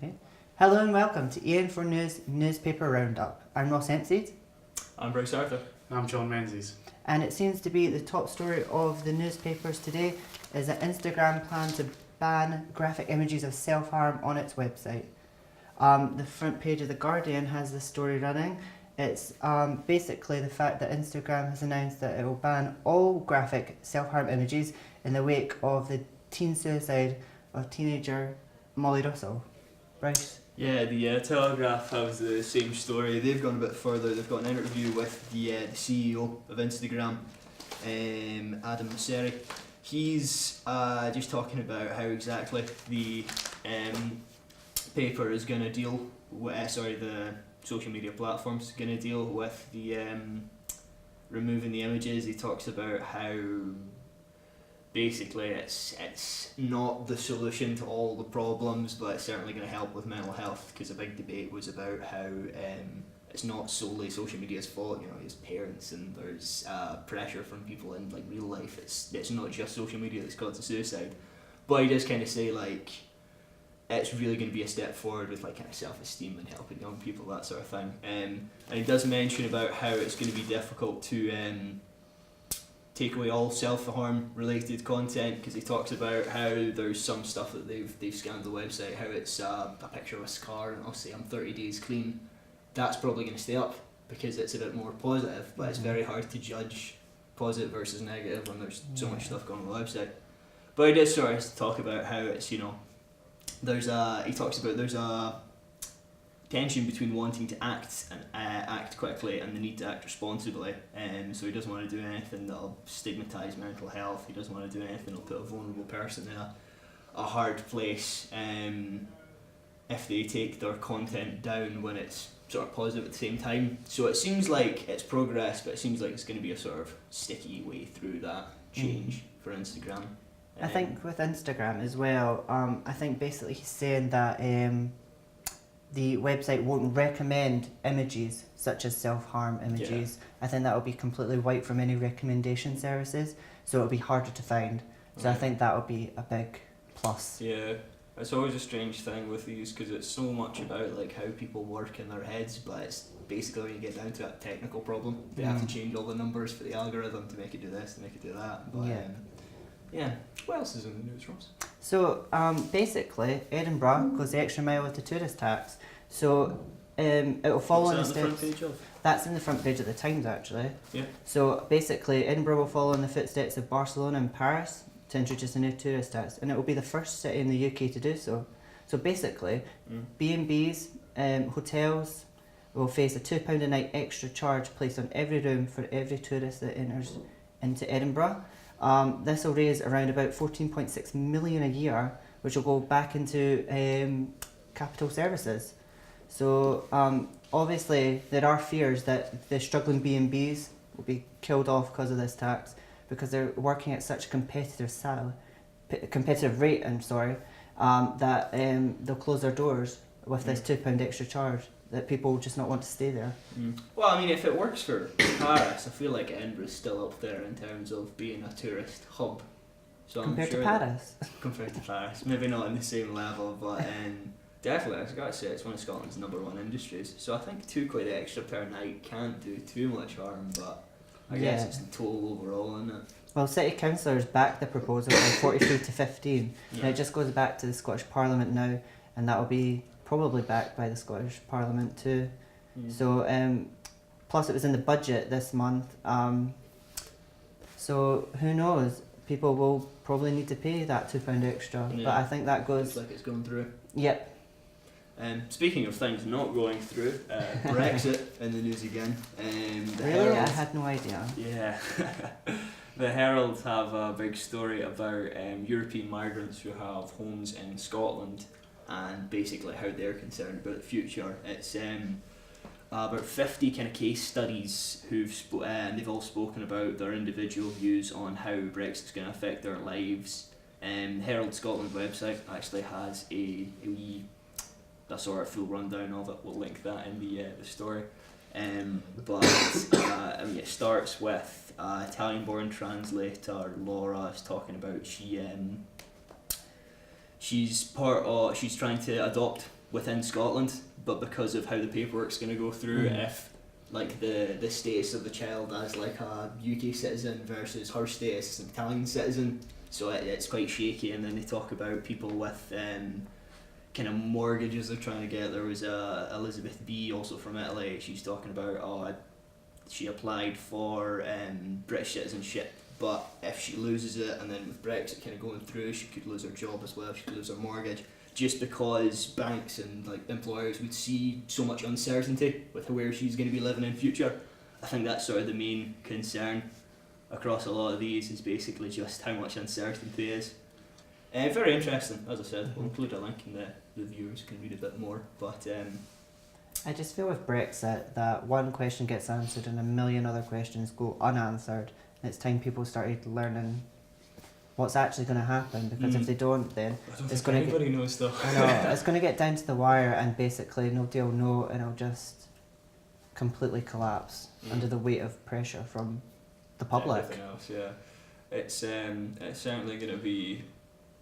Okay. Hello and welcome to EN4 Newspaper Roundup. I'm Ross Hempseed. I'm Bryce Arthur. I'm John Menzies. And it seems to be the top story of the newspapers today is that Instagram plans to ban graphic images of self-harm on its website. The front page of The Guardian has this story running. It's basically the fact that Instagram has announced that it will ban all graphic self-harm images in the wake of the teen suicide of teenager Molly Russell. Bryce? Yeah, the Telegraph has the same story. They've gone a bit further. They've got an interview with the CEO of Instagram, Adam Mosseri. He's just talking about how exactly the paper is going to deal with, the social media platforms going to deal with the removing the images. He talks about how basically it's not the solution to all the problems, but it's certainly going to help with mental health, because a big debate was about how it's not solely social media's fault. You know, it's parents and there's pressure from people in like real life. It's not just social media that's caused the suicide. But he does kind of say like it's really going to be a step forward with like kind of self-esteem and helping young people, that sort of thing. And he does mention about how it's going to be difficult to take away all self-harm related content, because he talks about how there's some stuff that they've scanned the website, how it's a picture of a scar and I'll say I'm 30 days clean. That's probably going to stay up because it's a bit more positive, but it's very hard to judge positive versus negative when there's so much stuff going on the website. But he does sort of talk about how it's, you know, there's a tension between wanting to act quickly and the need to act responsibly. So he doesn't want to do anything that'll stigmatise mental health. He doesn't want to do anything that'll put a vulnerable person in a hard place if they take their content down when it's sort of positive at the same time. So it seems like it's progress, but it seems like it's going to be a sort of sticky way through that change for Instagram. I think with Instagram as well, I think basically he's saying that the website won't recommend images such as self-harm images. I think that will be completely wiped from any recommendation services, so it'll be harder to find. So I think that will be a big plus. Yeah, it's always a strange thing with these, because it's so much about like how people work in their heads, but it's basically when you get down to a technical problem, they have to change all the numbers for the algorithm to make it do this, to make it do that. But yeah. What else is in the news, Ross? So basically, Edinburgh goes the extra mile with the tourist tax. So it will follow in the steps. That's in the front page of the Times, actually. Yeah. So basically, Edinburgh will follow in the footsteps of Barcelona and Paris to introduce a new tourist tax, and it will be the first city in the UK to do so. So basically, B&Bs, hotels will face a £2 a night extra charge placed on every room for every tourist that enters into Edinburgh. This will raise around about 14.6 million a year, which will go back into capital services. So obviously there are fears that the struggling B&Bs will be killed off because of this tax, because they're working at such a competitive rate, that they'll close their doors with this £2 extra charge, that people will just not want to stay there. Well, I mean, if it works for Paris, I feel like Edinburgh's still up there in terms of being a tourist hub. So compared I'm sure to Paris? Compared to Paris. Maybe not on the same level, but definitely, I've got to say, it's one of Scotland's #1 industries. So I think £2 extra per night can't do too much harm, but I guess it's the total overall, isn't it? Well, City Councillors backed the proposal by 43 to 15. And it just goes back to the Scottish Parliament now, and that will be probably backed by the Scottish Parliament too. So plus it was in the budget this month, so who knows, people will probably need to pay that £2 extra, but I think that goes... Looks like it's going through. Yep. Speaking of things not going through, Brexit in the news again. Really? Herald, I had no idea. Yeah. The Herald have a big story about European migrants who have homes in Scotland, and basically how they're concerned about the future. It's about 50 kind of case studies and they've all spoken about their individual views on how Brexit's going to affect their lives. Herald Scotland website actually has a sort of full rundown of it. We'll link that in the story. But it starts with Italian-born translator Laura is talking about she's trying to adopt within Scotland, but because of how the paperwork's going to go through, if like the status of the child as like a UK citizen versus her status as an Italian citizen, so it's quite shaky. And then they talk about people with kind of mortgages they're trying to get. There was Elizabeth B, also from Italy. She's talking about she applied for British citizenship, but if she loses it, and then with Brexit kind of going through, she could lose her job as well. She could lose her mortgage, just because banks and like employers would see so much uncertainty with where she's going to be living in future. I think that's sort of the main concern across a lot of these, is basically just how much uncertainty is. Very interesting, as I said. We'll include a link in the viewers can read a bit more. But I just feel with Brexit that one question gets answered and a million other questions go unanswered. And it's time people started learning what's actually going to happen, because if they don't, then it's going to anybody knows though. I know, it's going to get down to the wire, and basically nobody will know, and it'll just completely collapse under the weight of pressure from the public. Everything else, yeah. It's certainly going to be,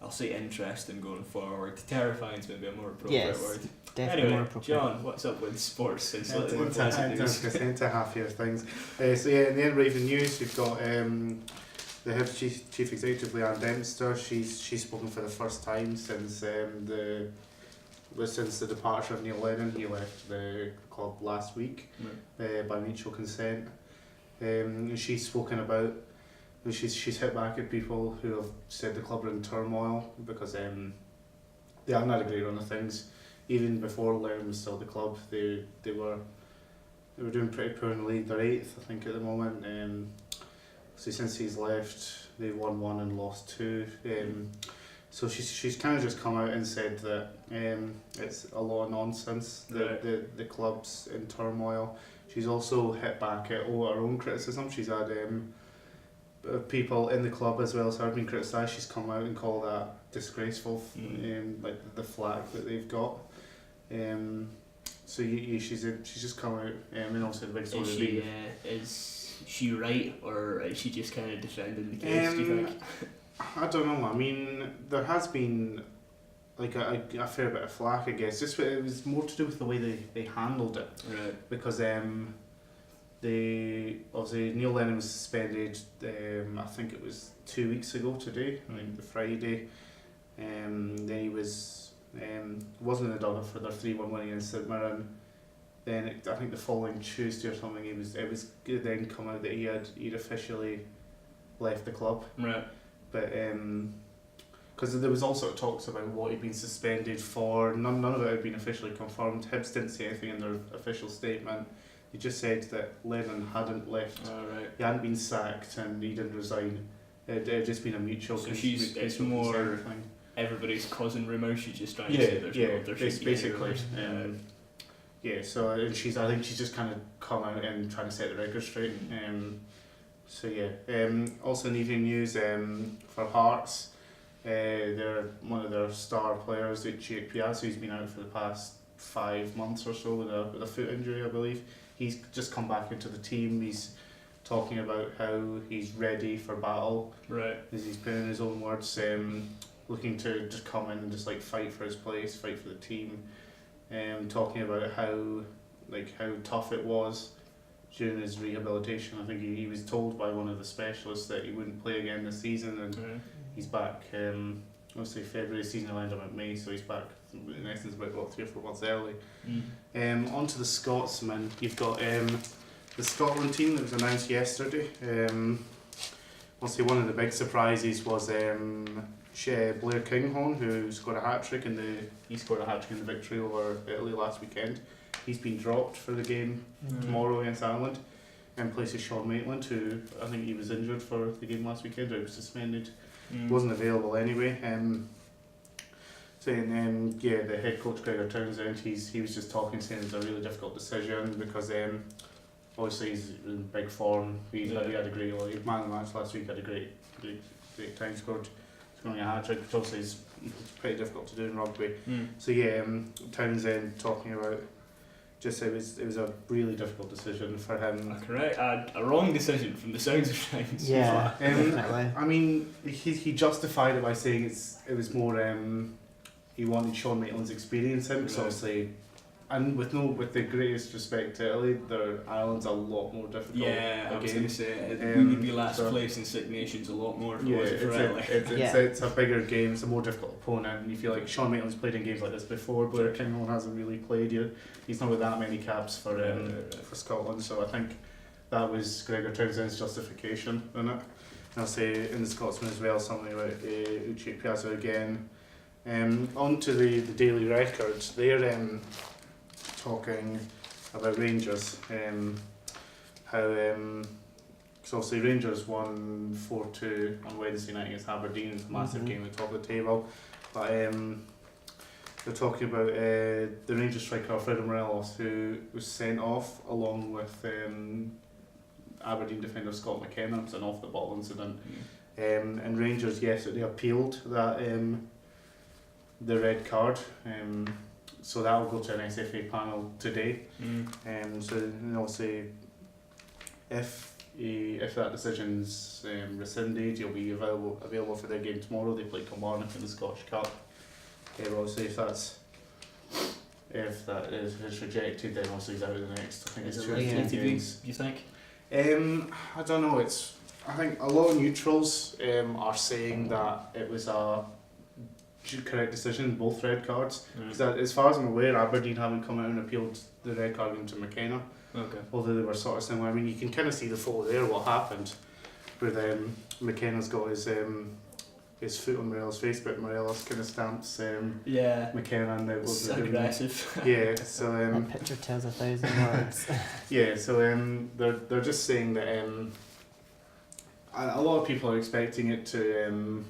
I'll say, interesting going forward. Terrifying is maybe a more appropriate word. Definitely anyway, more appropriate. John, what's up with sports? Since Into half-year things. So yeah, in the EN4 News, you've got the Hibs chief executive, Leanne Dempster. She's spoken for the first time since the departure of Neil Lennon. He left the club last week by mutual consent. She's spoken about. She's hit back at people who have said the club are in turmoil because they haven't had a great run of things. Even before Lennon was still at the club, they were doing pretty poor in the league. They're 8th, I think, at the moment. So since he's left, they've won 1 and lost 2. So she's kind of just come out and said that it's a lot of nonsense. The club's in turmoil. She's also hit back at all her own criticism. She's had people in the club as well as her being criticised. She's come out and called that disgraceful, like the flag that they've got. So she's just come out and also the big story. Is she right, or is she just kind of defending the case, do you think? I don't know. I mean, there has been like a fair bit of flack, I guess. It was more to do with the way they handled it. Right. Because obviously Neil Lennon was suspended. I think it was 2 weeks ago today, I think the Friday. Then he wasn't in the dugout for their 3-1 win against St Mirren. Then I think the following Tuesday or something, it was then come out that he'd officially left the club. Right. But because there was also talks about what he'd been suspended for. None of it had been officially confirmed. Hibs didn't say anything in their official statement. He just said that Lennon hadn't left. Right. He hadn't been sacked and he didn't resign. It had just been a mutual. So it's more thing. Everybody's causing rumours. She's just trying to say there's basically. So and I think she's just kind of come out and trying to set the record straight. Also in evening news for Hearts, they're one of their star players, Jake Piazza, who's been out for the past 5 months or so with a foot injury, I believe. He's just come back into the team. He's talking about how he's ready for battle. Right. As he's put in his own words, looking to just come in and just like fight for his place, fight for the team. Talking about how tough it was during his rehabilitation. I think he was told by one of the specialists that he wouldn't play again this season, and he's back. Obviously February season will end up in May, so he's back in essence about 3 or 4 months early. On to the Scotsmen. You've got the Scotland team that was announced yesterday. Obviously one of the big surprises was Blair Kinghorn, who scored a hat-trick in the victory over Italy last weekend. He's been dropped for the game tomorrow against Ireland, in place of Sean Maitland, who I think he was injured for the game last weekend, or he was suspended. Wasn't available anyway. The head coach Gregor Townsend, he was just talking, saying it was a really difficult decision because obviously he's in big form. He had a great man of the match last week. Had a great time, scoring a hat trick, which obviously is pretty difficult to do in rugby. So Townsend talking about just it was a really difficult decision for him. Correct, a wrong decision from the sounds of things. Yeah, definitely. I mean, he justified it by saying it was more. he wanted Shaun Maitland's experience in, because obviously, and with the greatest respect to Italy, Ireland's a lot more difficult. Yeah, I was going to say, we would be last place in Six Nations a lot more if it wasn't for Italy. It's a bigger game, it's a more difficult opponent, and you feel like Shaun Maitland's played in games like this before, Blair Kinghorn hasn't really played yet. He's not got that many caps for Scotland, so I think that was Gregor Townsend's justification in it. And I'll say in the Scotsman as well, something about Uche Piazza again. On to the Daily Records, they're talking about Rangers, how because obviously Rangers won 4-2 on Wednesday night against Aberdeen. It's a massive game at the top of the table, but they're talking about the Rangers striker Alfredo Morelos, who was sent off along with Aberdeen defender Scott McKenna. It was an off the ball incident, and Rangers yesterday appealed that the red card. So that will go to an SFA panel today. So obviously, if that decision's rescinded, he'll be available for their game tomorrow. They play Kilmarnock in the Scottish Cup. Obviously, if that is rejected, then obviously he's out of the next. I think it's 2 or 3 games. Do you think? I don't know. I think a lot of neutrals are saying that it was a correct decision, both red cards. Because as far as I'm aware, Aberdeen haven't come out and appealed the red card into McKenna. Okay. Although they were sort of saying, I mean, you can kind of see the photo there, what happened, where McKenna's got his foot on Morelos' face, but Morelos kind of stamps McKenna, and it was aggressive. Yeah, so a picture tells 1,000 words. yeah, so they're just saying that a lot of people are expecting it to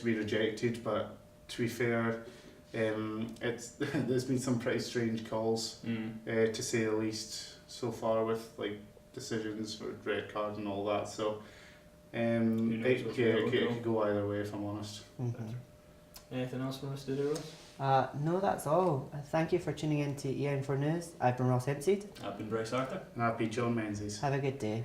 be rejected, but to be fair, there's been some pretty strange calls, to say the least, so far, with like decisions for red card and all that. So it could go either way, if I'm honest. Anything else from us to do, Ross? No, that's all. Thank you for tuning in to EN4 News. I've been Ross Hempseed. I've been Bryce Arthur. And I'd be John Menzies. Have a good day.